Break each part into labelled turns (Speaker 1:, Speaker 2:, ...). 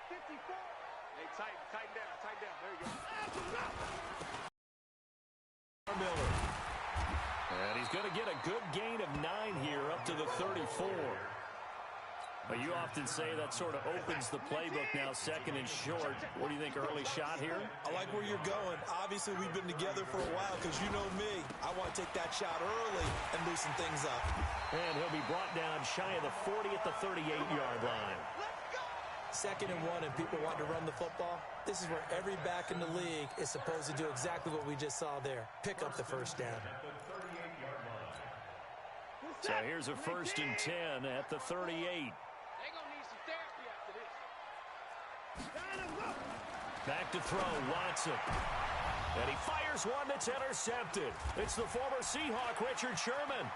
Speaker 1: Hey, tighten down. There you go.
Speaker 2: Miller. And he's going to get a good gain of 9 here up to the 34. But you often say that sort of opens the playbook now, second and short. What do you think, early shot here?
Speaker 3: I like where you're going. Obviously, we've been together for a while because you know me. I want to take that shot early and loosen things up.
Speaker 2: And he'll be brought down shy of the 40 at the 38-yard line.
Speaker 3: Second and 1, and people want to run the football. This is where every back in the league is supposed to do exactly what we just saw there. Pick up the first down.
Speaker 2: So here's a 1st and 10 at the 38. Back to throw, Watson. And he fires one that's intercepted. It's the former Seahawk, Richard Sherman.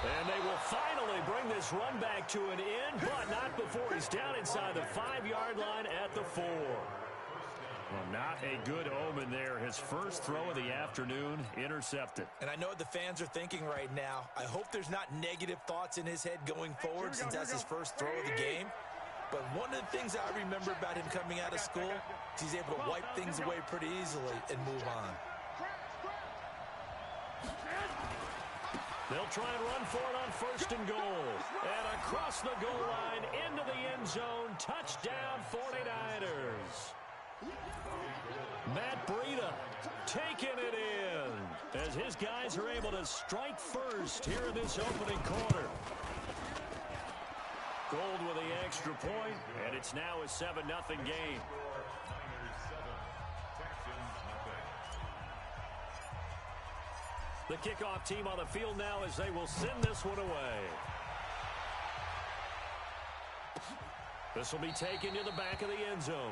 Speaker 2: And they will finally bring this run back to an end, but not before he's down inside the 5-yard line at the 4. Well, not a good omen there. His first throw of the afternoon intercepted.
Speaker 3: And I know what the fans are thinking right now. I hope there's not negative thoughts in his head going forward since that's his first throw of the game. But one of the things I remember about him coming out of school is he's able to wipe things away pretty easily and move on.
Speaker 2: They'll try and run for it on 1st and goal. And across the goal line into the end zone. Touchdown 49ers. Matt Breida taking it in as his guys are able to strike first here in this opening quarter. Gold with the extra point, and it's now a 7-0 game. The kickoff team on the field now as they will send this one away. This will be taken to the back of the end zone.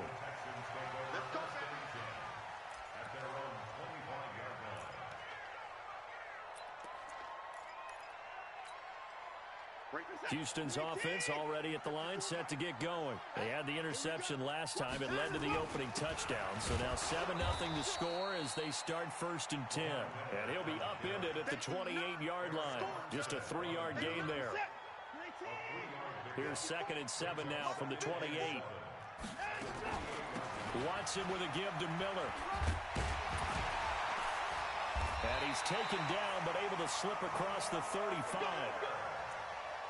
Speaker 2: Houston's offense already at the line, set to get going. They had the interception last time. It led to the opening touchdown. So now 7-0 to score as they start 1st and 10. And he'll be upended at the 28-yard line. Just a 3-yard gain there. Here's 2nd and 7 now from the 28. Watson with a give to Miller. And he's taken down but able to slip across the 35.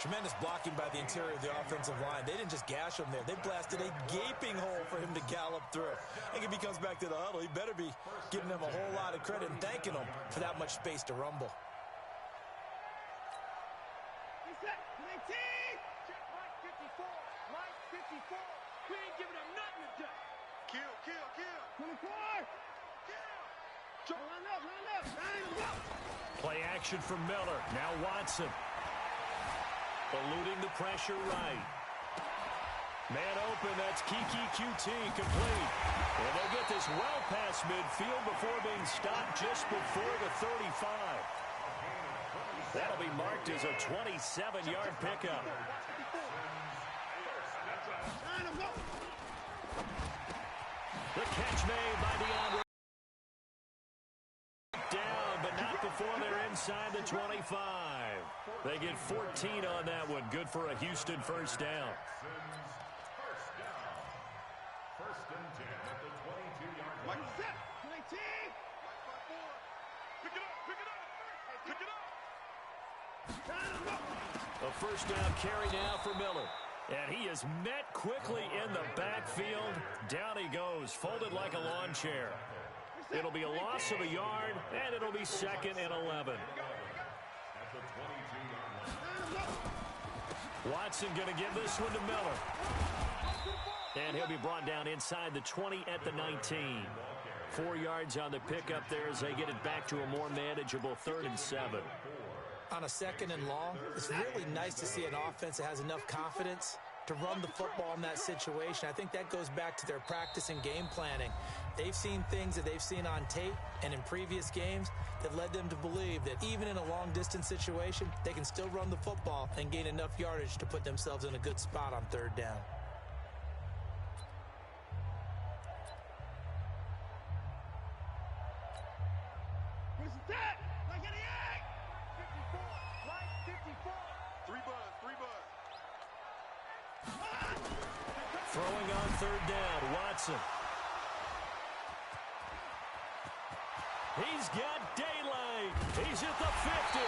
Speaker 3: Tremendous blocking by the interior of the offensive line. They didn't just gash him there. They blasted a gaping hole for him to gallop through. I think if he comes back to the huddle, he better be giving them a whole lot of credit and thanking them for that much space to rumble.
Speaker 2: Play action from Miller. Now Watson. Eluding the pressure right. Man open, that's Kiki QT complete. And they'll get this well past midfield before being stopped just before the 35. That'll be marked as a 27-yard pickup. The catch made by DeAndre. Down, but not before they're inside the 25. They get 14 on that one. Good for a Houston first down.
Speaker 1: First and 10 at the 22-yard line. Pick it up.
Speaker 2: A first down carry now for Miller. And he is met quickly in the backfield. Down he goes, folded like a lawn chair. It'll be a loss of a yard, and it'll be 2nd and 11. Watson going to give this one to Miller. And he'll be brought down inside the 20 at the 19. 4 yards on the pickup there as they get it back to a more manageable 3rd and 7.
Speaker 3: On a 2nd and long, it's really nice to see an offense that has enough confidence to run the football in that situation. I think that goes back to their practice and game planning. They've seen things that they've seen on tape and in previous games that led them to believe that even in a long-distance situation, they can still run the football and gain enough yardage to put themselves in a good spot on 3rd down.
Speaker 2: Throwing on third down, Watson. He's got daylight. He's at the 50.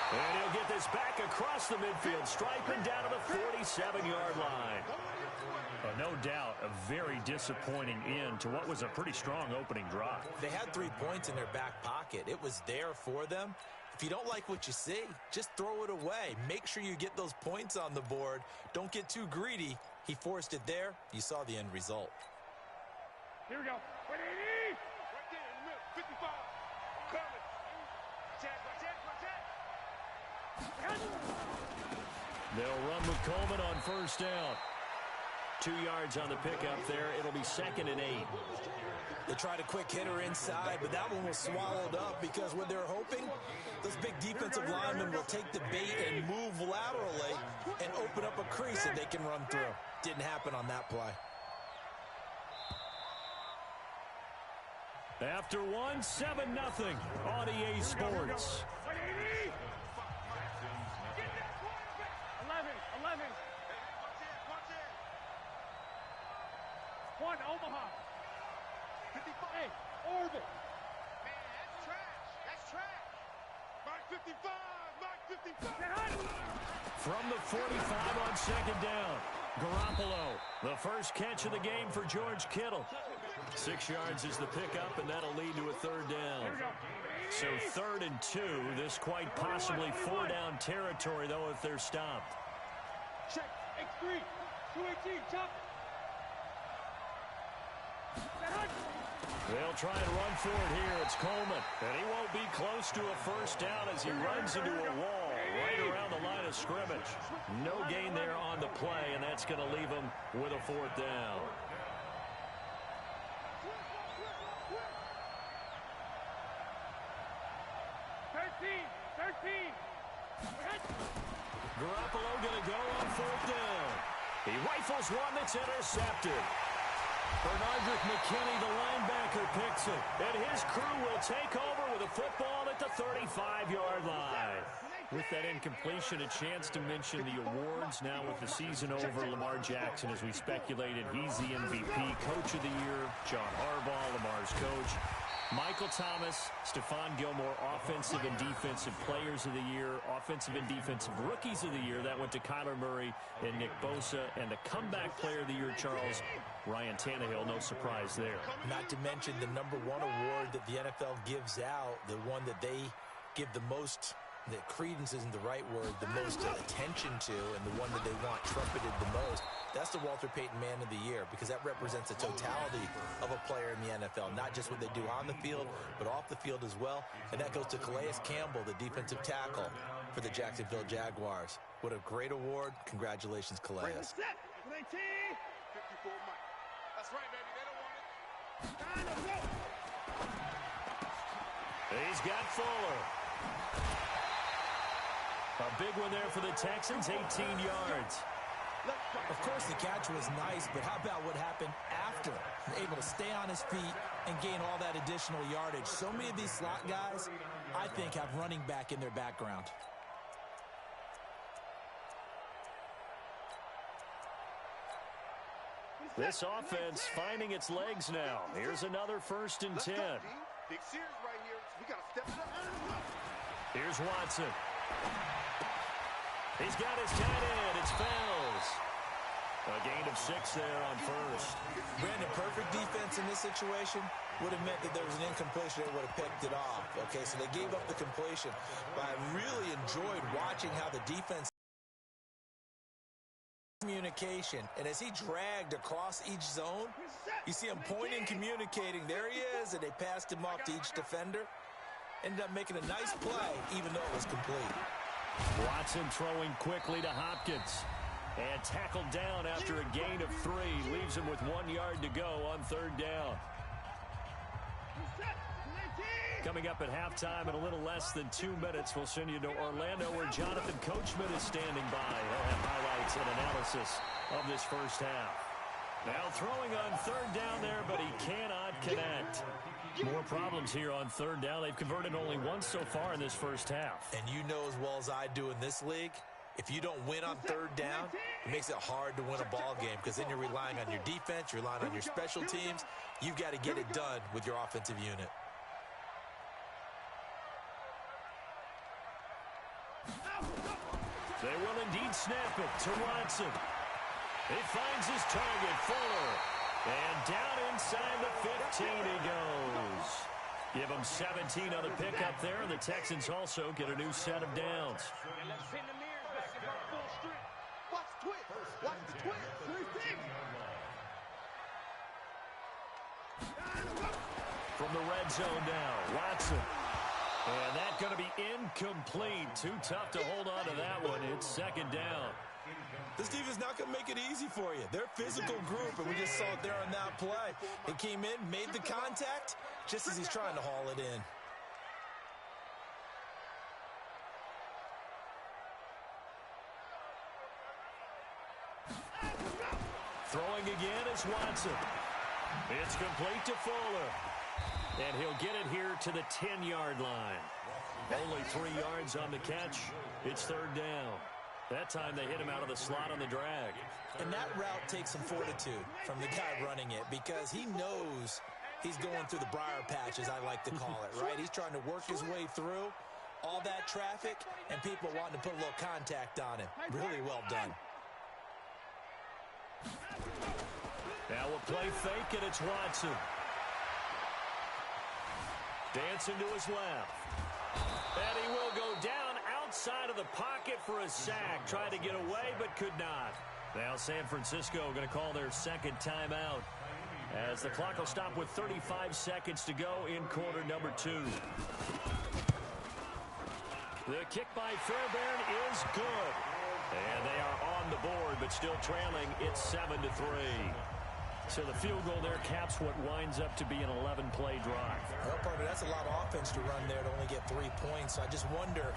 Speaker 2: And he'll get this back across the midfield stripe and down to the 47-yard line. No doubt a very disappointing end to what was a pretty strong opening drive.
Speaker 3: They had 3 points in their back pocket. It was there for them. If you don't like what you see, just throw it away. Make sure you get those points on the board. Don't get too greedy. He forced it there. You saw the end result.
Speaker 4: Here we go. 180. Right there in the middle. 55. Coming. Check.
Speaker 2: They'll run with Coleman on first down. 2 yards on the pickup there. It'll be 2nd and 8.
Speaker 3: They tried a quick hitter inside, but that one was swallowed up because what they're hoping, those big defensive linemen will take the bait and move laterally and open up a crease that they can run through. Didn't happen on that play.
Speaker 2: After 1, 7-0 on EA Sports.
Speaker 4: 11. One, Omaha. 55. Hey, Orbit. Man, that's trash. Mark 55.
Speaker 2: From the 45 on 2nd down. Garoppolo, the first catch of the game for George Kittle. 6 yards is the pickup, and that'll lead to a 3rd down. So 3rd and 2. This quite possibly 4-down territory, though, if they're stopped.
Speaker 4: Check. X3. 218. Chop.
Speaker 2: They'll try and run for it here. It's Coleman. And he won't be close to a first down as he runs into a wall right around the line of scrimmage. No gain there on the play, and that's going to leave him with a 4th down. Garoppolo going to go on 4th down. He rifles one that's intercepted. Bernardrick McKinney, the linebacker, picks it. And his crew will take over with a football at the 35-yard line. With that incompletion, a chance to mention the awards. Now with the season over, Lamar Jackson, as we speculated, he's the MVP, Coach of the Year. John Harbaugh, Lamar's coach. Michael Thomas, Stephon Gilmore, Offensive and Defensive Players of the Year, Offensive and Defensive Rookies of the Year. That went to Kyler Murray and Nick Bosa. And the Comeback Player of the Year, Charles, Ryan Tannehill. No surprise there.
Speaker 3: Not to mention the #1 award that the NFL gives out, the one that they give the most, that credence isn't the right word, the most attention to, and the one that they want trumpeted the most. That's the Walter Payton Man of the Year, because that represents the totality of a player in the NFL, not just what they do on the field, but off the field as well. And that goes to Calais Campbell, the defensive tackle for the Jacksonville Jaguars. What a great award. Congratulations, Calais.
Speaker 4: 54 Mike. That's right, baby. They don't want it.
Speaker 2: He's got Fuller. A big one there for the Texans, 18 yards.
Speaker 3: Of course, the catch was nice, but how about what happened after? Able to stay on his feet and gain all that additional yardage. So many of these slot guys, I think, have running back in their background.
Speaker 2: This offense finding its legs now. Here's another 1st and 10.
Speaker 4: Big series right here. We got to step it up.
Speaker 2: Here's Watson. He's got his tight end. It's Fells. A gain of 6 there on 1st.
Speaker 3: Brandon, perfect defense in this situation would have meant that there was an incompletion that would have picked it off. Okay, so they gave up the completion. But I really enjoyed watching how the defense communication. And as he dragged across each zone, you see him pointing, communicating. There he is, and they passed him off to each defender. Ended up making a nice play, even though it was complete.
Speaker 2: Watson throwing quickly to Hopkins. And tackled down after a gain of 3. Leaves him with 1 yard to go on 3rd down. Coming up at halftime in a little less than 2 minutes, we'll send you to Orlando where Jonathan Coachman is standing by. He'll have highlights and analysis of this first half. Now throwing on 3rd down there, but he cannot connect. More problems here on 3rd down. They've converted only once so far in this first half.
Speaker 3: And you know as well as I do in this league, If you don't win on third down, it makes it hard to win a ball game because then you're relying on your defense, you're relying on your special teams. You've got to get it done with your offensive unit.
Speaker 2: They will indeed snap it to Watson. He finds his target, Fuller. And down inside the 15 he goes. Give them 17 on the pickup there, and the Texans also get a new set of downs. From the red zone now, Watson. And that's going to be incomplete. Too tough to hold on to that one. It's second down.
Speaker 3: This defense is not going to make it easy for you. They're a physical group, and we just saw it there on that play. He came in, made the contact, just as he's trying to haul it in.
Speaker 2: Throwing again is Watson. It's complete to Fuller. And he'll get it here to the 10-yard line. Only 3 yards on the catch. It's third down. That time they hit him out of the slot on the drag.
Speaker 3: And that route takes some fortitude from the guy running it because he knows he's going through the briar patch, as I like to call it, right? He's trying to work his way through all that traffic and people wanting to put a little contact on him. Really well done.
Speaker 2: Now a play fake, and it's Watson. Dancing to his left. And he will go down outside of the pocket for a sack. Tried to get away, but could not. Now San Francisco going to call their second timeout as the clock will stop with 35 seconds to go in quarter number 2. The kick by Fairbairn is good. And they are on the board, but still trailing. It's 7-3. So the field goal there caps what winds up to be an 11-play drive.
Speaker 3: Well, partner, that's a lot of offense to run there to only get 3 points. So I just wonder,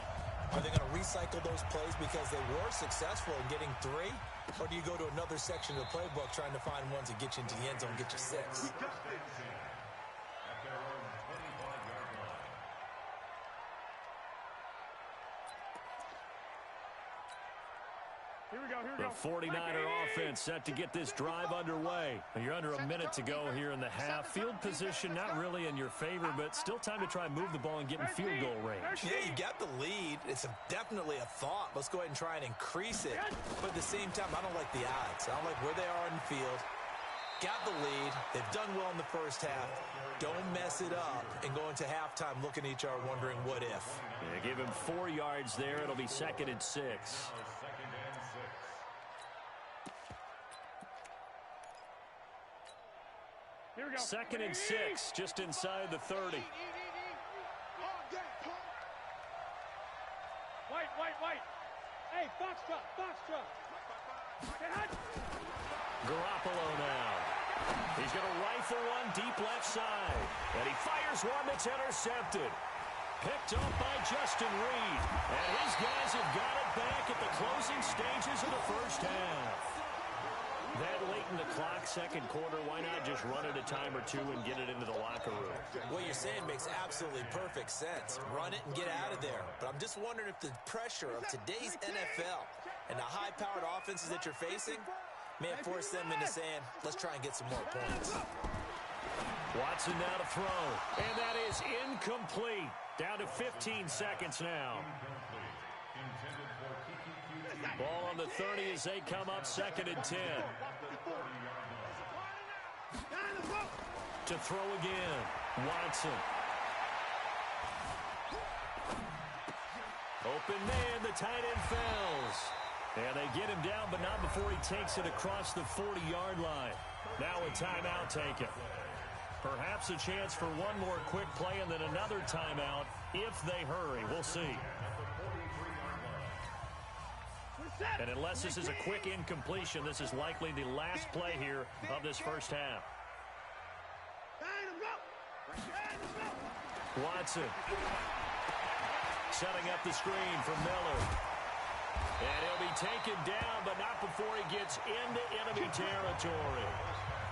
Speaker 3: are they going to recycle those plays because they were successful in getting 3? Or do you go to another section of the playbook trying to find ones that get you into the end zone and get you 6?
Speaker 2: The 49er offense set to get this drive underway. You're under a minute to go here in the half. Field position not really in your favor, but still time to try and move the ball and get in field goal range.
Speaker 3: Yeah, you got the lead. It's definitely a thought. Let's go ahead and try and increase it. But at the same time, I don't like the odds. I don't like where they are in the field. Got the lead. They've done well in the first half. Don't mess it up and go into halftime looking at each other wondering what if.
Speaker 2: Yeah, give him 4 yards there. It'll be 2nd and 6.
Speaker 4: Here we go.
Speaker 2: 2nd and 6, just inside the 30.
Speaker 4: White. Hey, Foxtrot.
Speaker 2: Garoppolo now. He's going to rifle one deep left side. And he fires one that's intercepted. Picked up by Justin Reed. And his guys have got it back at the closing stages of the first half. That late in the clock, second quarter, why not just run it a time or 2 and get it into the locker room?
Speaker 3: What you're saying makes absolutely perfect sense. Run it and get out of there. But I'm just wondering if the pressure of today's NFL and the high-powered offenses that you're facing may have forced them into saying, let's try and get some more points.
Speaker 2: Watson now to throw. And that is incomplete. Down to 15 seconds now. Ball on the 30 as they come up 2nd and 10. To throw again. Watson. Open man, the tight end fails. And they get him down, but not before he takes it across the 40-yard line. Now a timeout taken. Perhaps a chance for one more quick play and then another timeout if they hurry. We'll see. And unless this is a quick incompletion, this is likely the last play here of this first half. Watson setting up the screen for Miller. And he'll be taken down, but not before he gets into enemy territory.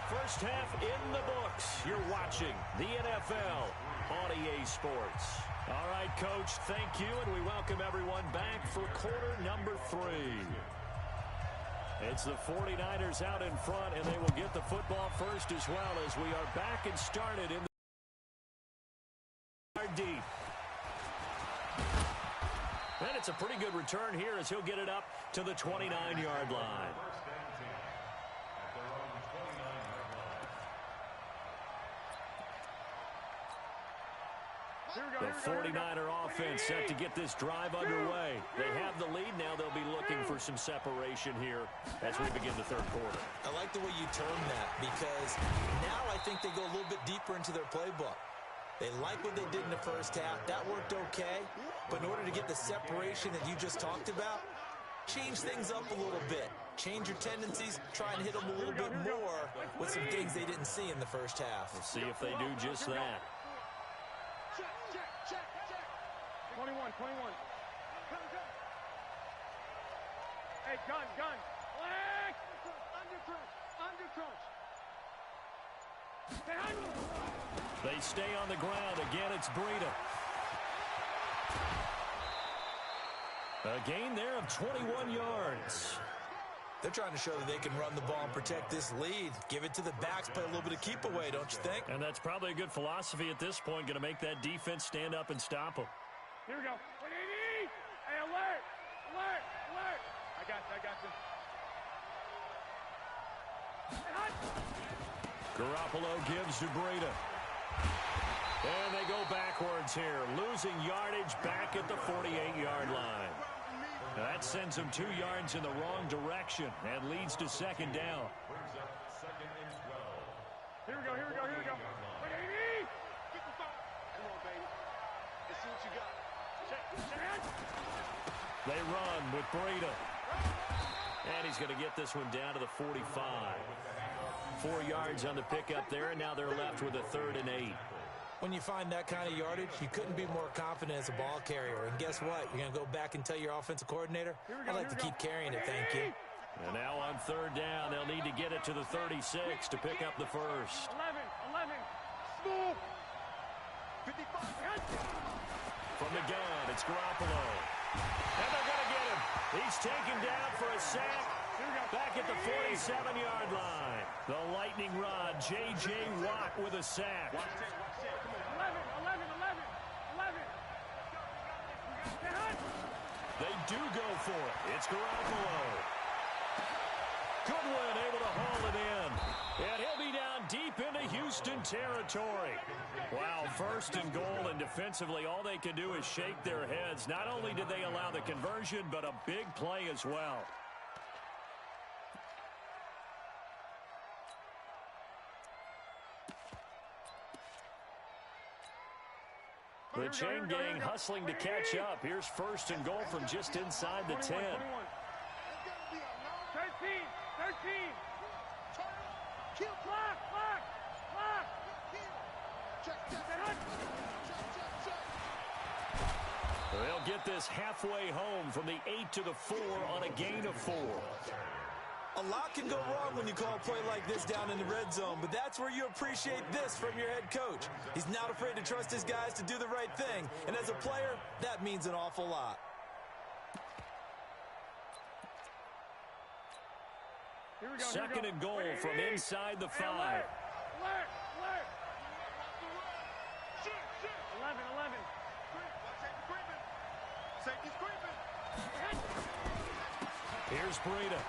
Speaker 2: First half in the books. You're watching the NFL on EA Sports. All right, Coach, thank you, and we welcome everyone back for quarter number 3. It's the 49ers out in front, and they will get the football first as well as we are back and started in the deep. And it's a pretty good return here as he'll get it up to the 29-yard line. The 49er offense set to get this drive underway. They have the lead. Now they'll be looking for some separation here as we begin the third quarter.
Speaker 3: I like the way you term that because now I think they go a little bit deeper into their playbook. They like what they did in the first half. That worked okay. But in order to get the separation that you just talked about, change things up a little bit. Change your tendencies. Try and hit them a little bit more with some things they didn't see in the first half.
Speaker 2: We'll see if they do just that.
Speaker 4: 21. Hey, gun. Black. Under crunch.
Speaker 2: They stay on the ground. Again, it's Breida. A gain there of 21 yards.
Speaker 3: They're trying to show that they can run the ball and protect this lead. Give it to the backs, play a little bit of keep away, don't you think?
Speaker 2: And that's probably a good philosophy at this point. Going to make that defense stand up and stop them.
Speaker 4: Here we go. Hey, alert. I got you.
Speaker 2: Garoppolo gives to Breida. And they go backwards here, losing yardage back at the 48-yard line. That sends them 2 yards in the wrong direction and leads to second down.
Speaker 4: Here we go. 55. Come on, baby. Let's see what you got.
Speaker 2: They run with Breida. And he's going to get this one down to the 45. 4 yards on the pickup there, and now they're left with a 3rd and 8.
Speaker 3: When you find that kind of yardage, you couldn't be more confident as a ball carrier. And guess what? You're going to go back and tell your offensive coordinator, I'd like to keep carrying it, thank you.
Speaker 2: And now on 3rd down, they'll need to get it to the 36 to pick up the first.
Speaker 4: 11. Smooth. 55.
Speaker 2: From the gun, it's Garoppolo. And they're going to get him. He's taken down for a sack back at the 47-yard line. The lightning rod, J.J. Watt with a sack.
Speaker 4: 11.
Speaker 2: They do go for it. It's Garoppolo. Goodwin able to haul it in. And he'll be down deep into Houston territory. Wow, 1st and goal, and defensively all they can do is shake their heads. Not only did they allow the conversion, but a big play as well. The chain gang hustling to catch up. Here's 1st and goal from just inside the 10.
Speaker 4: 13. Block.
Speaker 2: They'll get this halfway home from the 8 to the 4 on a gain of 4.
Speaker 3: A lot can go wrong when you call a play like this down in the red zone, but that's where you appreciate this from your head coach. He's not afraid to trust his guys to do the right thing, and as a player, that means an awful lot.
Speaker 2: Second and goal from inside the 5.
Speaker 4: 11. Safety's creeping.
Speaker 2: Here's Breida.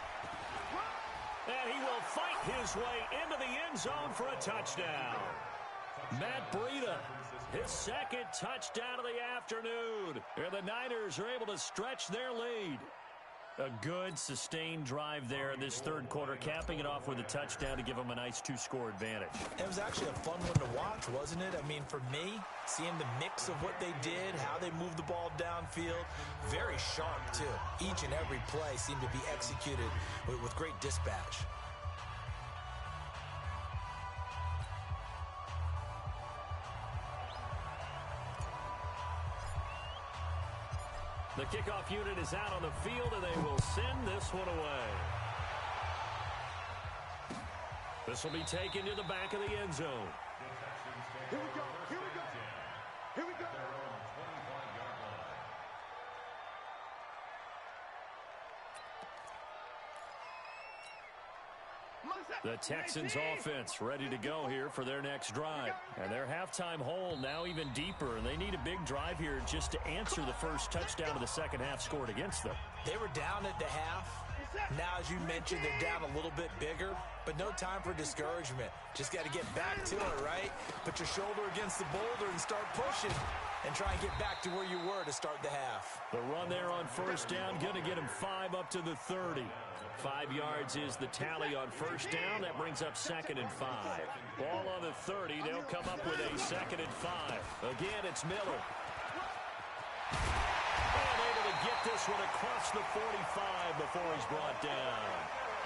Speaker 2: And he will fight his way into the end zone for a touchdown. Matt Breida, his 2nd touchdown of the afternoon. And the Niners are able to stretch their lead. A good, sustained drive there in this 3rd quarter, capping it off with a touchdown to give them a nice 2-score advantage.
Speaker 3: It was actually a fun one to watch, wasn't it? I mean, for me, seeing the mix of what they did, how they moved the ball downfield, very sharp, too. Each and every play seemed to be executed with great dispatch.
Speaker 2: The kickoff unit is out on the field, and they will send this one away. This will be taken to the back of the end zone.
Speaker 4: Here we go. Here we go. Here we go.
Speaker 2: The Texans offense ready to go here for their next drive. And their halftime hole now even deeper, and they need a big drive here just to answer the first touchdown of the second half scored against them.
Speaker 3: They were down at the half. Now, as you mentioned, they're down a little bit bigger, but no time for discouragement. Just got to get back to it, right? Put your shoulder against the boulder and start pushing and try and get back to where you were to start the half.
Speaker 2: The run there on first down, going to get him 5 up to the 30. 5 yards is the tally on first down. That brings up 2nd and 5. Ball on the 30. They'll come up with a 2nd and 5. Again, it's Miller. And able to get this one across the 45 before he's brought down.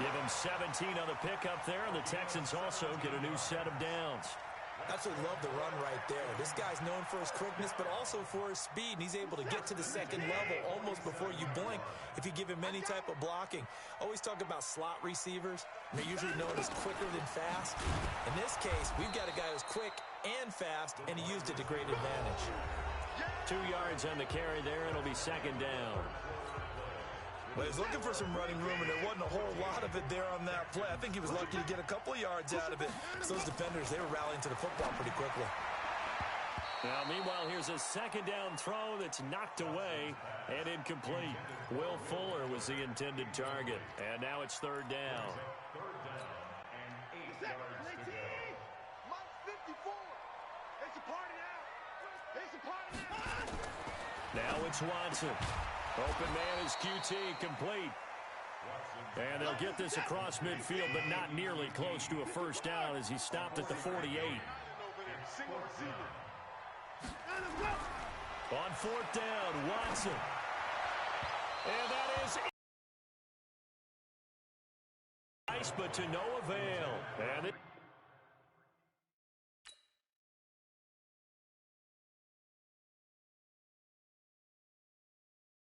Speaker 2: Give him 17 on the pickup there, and the Texans also get a new set of downs.
Speaker 3: Absolutely love the run right there. This guy's known for his quickness, but also for his speed. And he's able to get to the second level almost before you blink if you give him any type of blocking. Always talk about slot receivers. They're usually known as quicker than fast. In this case, we've got a guy who's quick and fast, and he used it to great advantage.
Speaker 2: 2 yards on the carry there. It'll be 2nd down.
Speaker 3: Well, he was looking for some running room, and there wasn't a whole lot of it there on that play. I think he was lucky to get a couple of yards out of it. So those defenders, they were rallying to the football pretty quickly.
Speaker 2: Now, meanwhile, here's a 2nd down throw that's knocked away and incomplete. Will Fuller was the intended target, and now it's 3rd down. Now it's Watson. Open man is QT, complete. And they'll get this across midfield, but not nearly close to a first down as he stopped at the 48. On 4th down, Watson. And that is nice, but to no avail. And